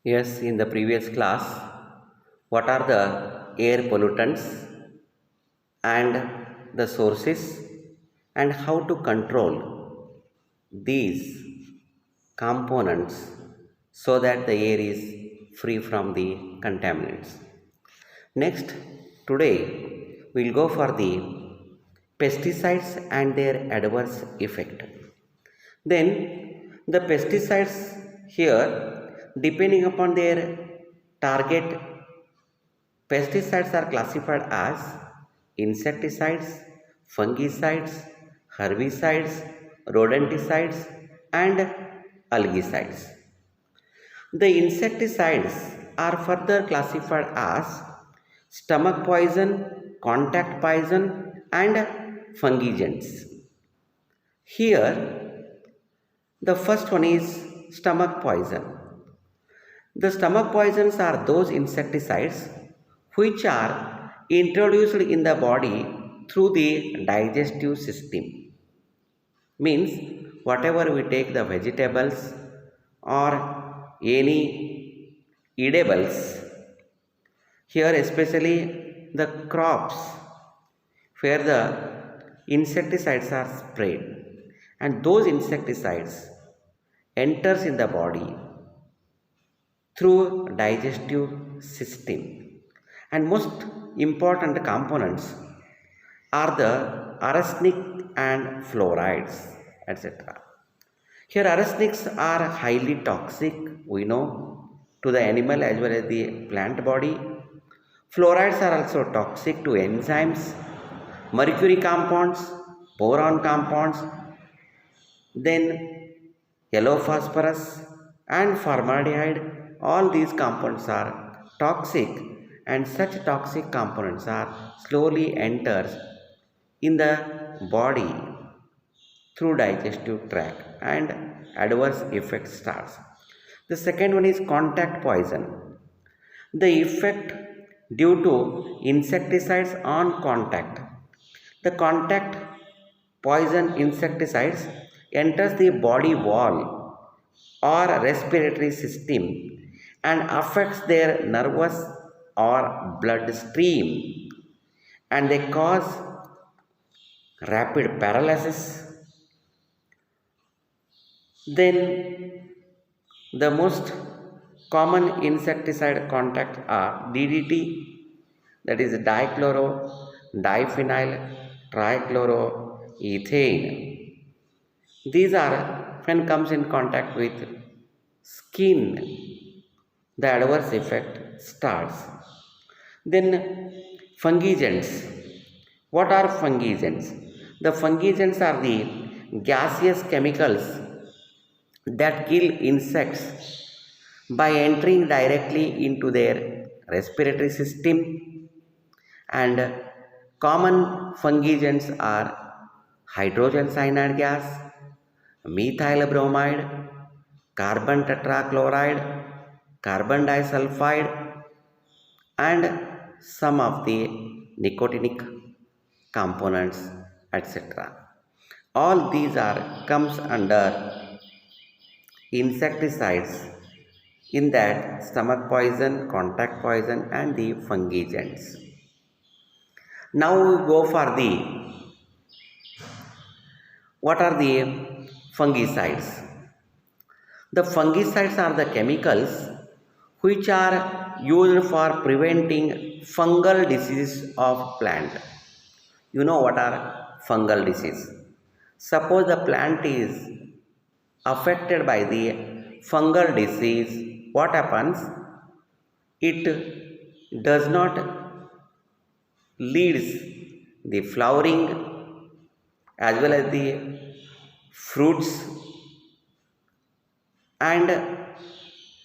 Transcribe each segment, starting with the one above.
Yes, in the previous class, what are the air pollutants and the sources and how to control these components so that the air is free from the contaminants. Next, today we'll go for the pesticides and their adverse effect. Then the pesticides here, depending upon their target, pesticides are classified as insecticides, fungicides, herbicides, rodenticides, and algicides. The insecticides are further classified as stomach poison, contact poison, and fungigents. Here, the first one is stomach poison. The stomach poisons are those insecticides which are introduced in the body through the digestive system. Means, whatever we take the vegetables or any edibles, here especially the crops where the insecticides are sprayed, and those insecticides enters in the body through digestive system, and most important components are the arsenic and fluorides, etc. Here arsenics are highly toxic, we know, to the animal as well as the plant body. Fluorides are also toxic to enzymes, mercury compounds, boron compounds, then yellow phosphorus and formaldehyde. All these compounds are toxic, and such toxic components are slowly enters in the body through digestive tract and adverse effects starts. The second one is contact poison. The effect due to insecticides on contact. The contact poison insecticides enters the body wall or respiratory system and affects their nervous or blood stream, and they cause rapid paralysis. Then the most common insecticide contacts are DDT, that is dichloro diphenyl trichloroethane. These are when comes in contact with skin, the adverse effect starts. Then fungigants. What are fungigants? The fungigants are the gaseous chemicals that kill insects by entering directly into their respiratory system, and common fungigants are hydrogen cyanide gas, methyl bromide, carbon tetrachloride, carbon disulfide, and some of the nicotinic components, etc. All these are comes under insecticides, in that stomach poison, contact poison, and the fungigants. Now we go for the what are the fungicides? The fungicides are the chemicals which are used for preventing fungal diseases of plant. You know what are fungal disease? Suppose the plant is affected by the fungal disease, what happens? It does not leads the flowering as well as the fruits, and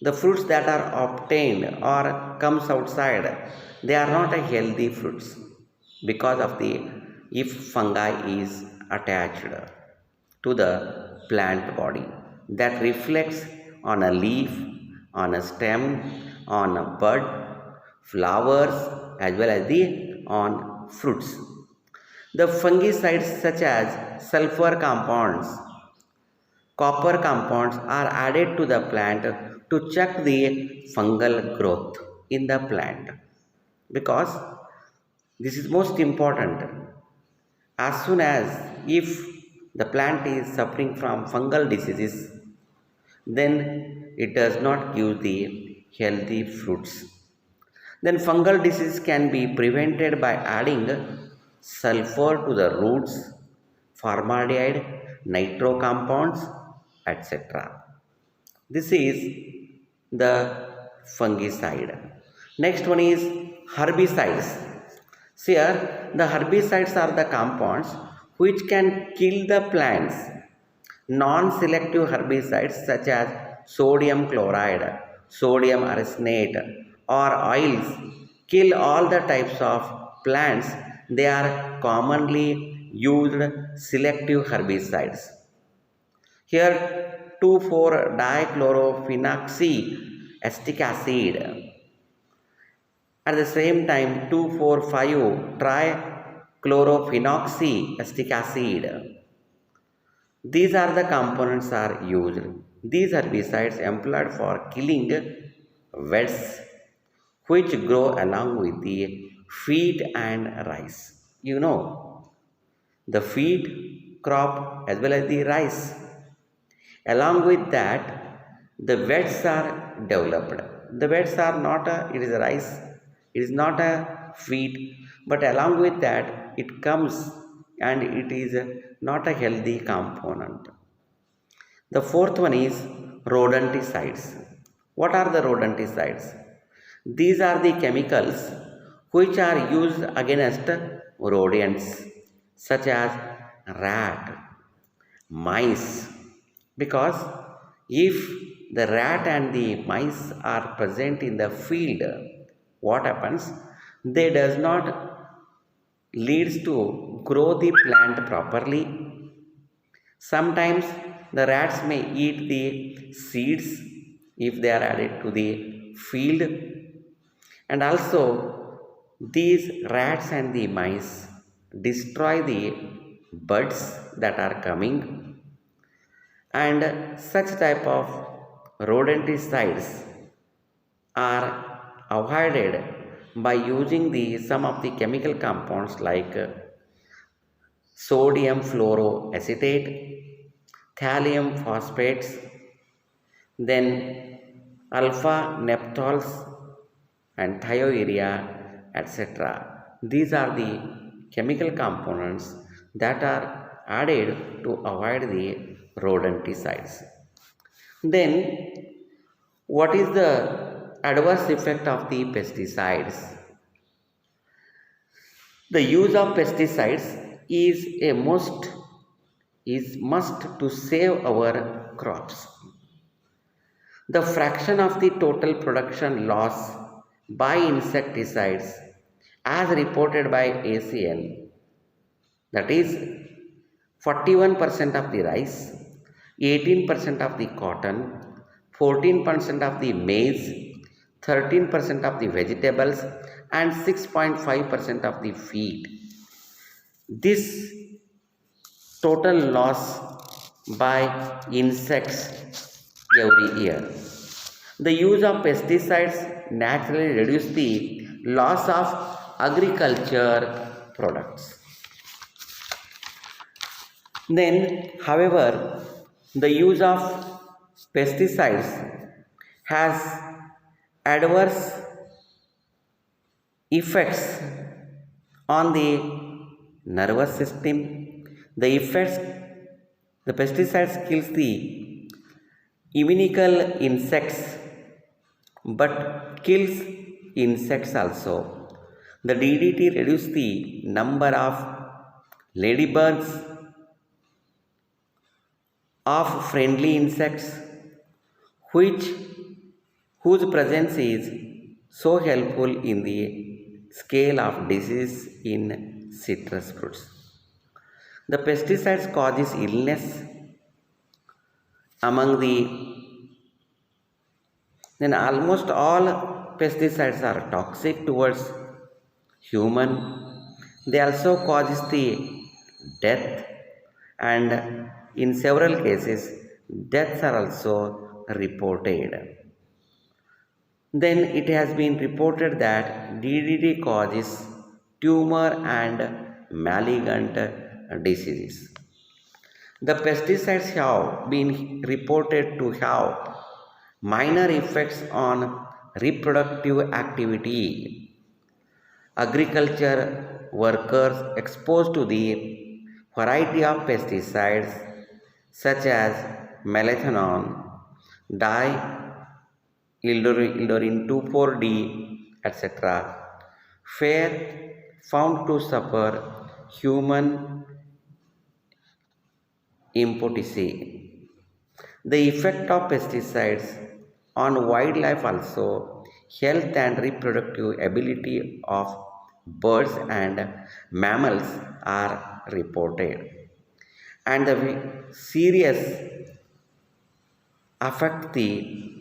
the fruits that are obtained or comes outside, they are not a healthy fruits because of the if fungi is attached to the plant body, that reflects on a leaf, on a stem, on a bud, flowers, as well as the on fruits. The fungicides such as sulfur compounds, copper compounds are added to the plant to check the fungal growth in the plant, because this is most important. As soon as if the plant is suffering from fungal diseases, then it does not give the healthy fruits. Then fungal disease can be prevented by adding sulfur to the roots, formaldehyde, nitro compounds, etc. This is the fungicide. Next one is herbicides. See here, the herbicides are the compounds which can kill the plants. Non-selective herbicides such as sodium chloride, sodium arsenate, or oils kill all the types of plants. They are commonly used selective herbicides. Here 2,4-dichlorophenoxy acid. At the same time 2,4,5-trichlorophenoxy acid. These are the components are used. These herbicides employed for killing weeds which grow along with the wheat and rice. You know, the wheat crop as well as the rice. Along with that, the weeds are developed. The weeds are not it is a rice, it is not a wheat, but along with that, it comes and it is not a healthy component. The fourth one is rodenticides. What are the rodenticides? These are the chemicals which are used against rodents such as rat, mice, because if the rat and the mice are present in the field, what happens? They does not leads to grow the plant properly. Sometimes the rats may eat the seeds if they are added to the field, and also these rats and the mice destroy the buds that are coming, and such type of rodenticides are avoided by using the some of the chemical compounds like sodium fluoroacetate, thallium phosphates, then alpha naphthols and thiourea, etc. These are the chemical components that are added to avoid the rodenticides. Then, what is the adverse effect of the pesticides? The use of pesticides is must to save our crops. The fraction of the total production loss by insecticides as reported by ACN, that is 41% of the rice, 18% of the cotton, 14% of the maize, 13% of the vegetables, and 6.5% of the wheat. This total loss by insects every year. The use of pesticides naturally reduce the loss of agriculture products. Then, however, the use of pesticides has adverse effects on the nervous system. The effects, the pesticides kills the inimical insects but kills insects also. The DDT reduces the number of ladybirds, of friendly insects, which whose presence is so helpful in the scale of disease in citrus fruits. The pesticides causes illness among the, then almost all pesticides are toxic towards human. They also causes the death, and in several cases deaths are also reported. Then it has been reported that DDT causes tumor and malignant diseases. The pesticides have been reported to have minor effects on reproductive activity. Agriculture workers exposed to the variety of pesticides such as melathion, ildorin 2,4-D, etc., were found to suffer human impotency. The effect of pesticides on wildlife also, health and reproductive ability of birds and mammals are reported. And the serious affect the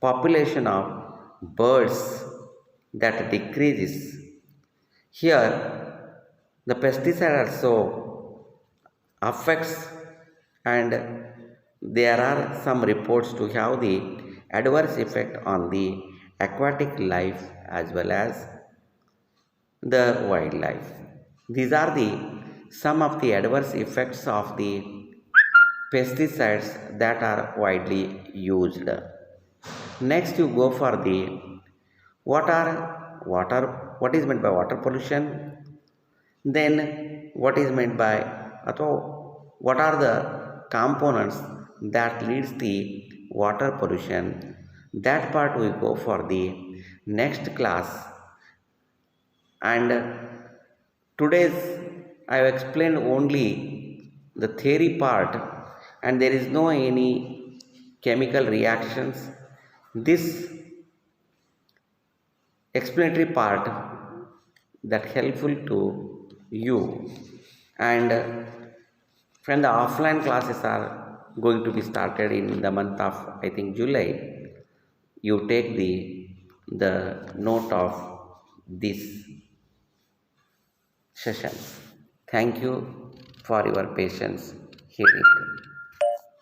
population of birds that decreases. Here, the pesticide also affects, and there are some reports to have the adverse effect on the aquatic life as well as the wildlife. These are the some of the adverse effects of the pesticides that are widely used. Next, you go for the water. What is meant by water pollution? Then, what is meant by, or what are the components that leads the water pollution? That part we go for the next class. And today's I have explained only the theory part, and there is no any chemical reactions. This explanatory part that helpful to you. And when the offline classes are going to be started in the month of, I think, July, you take the note of this session. Thank you for your patience hearing.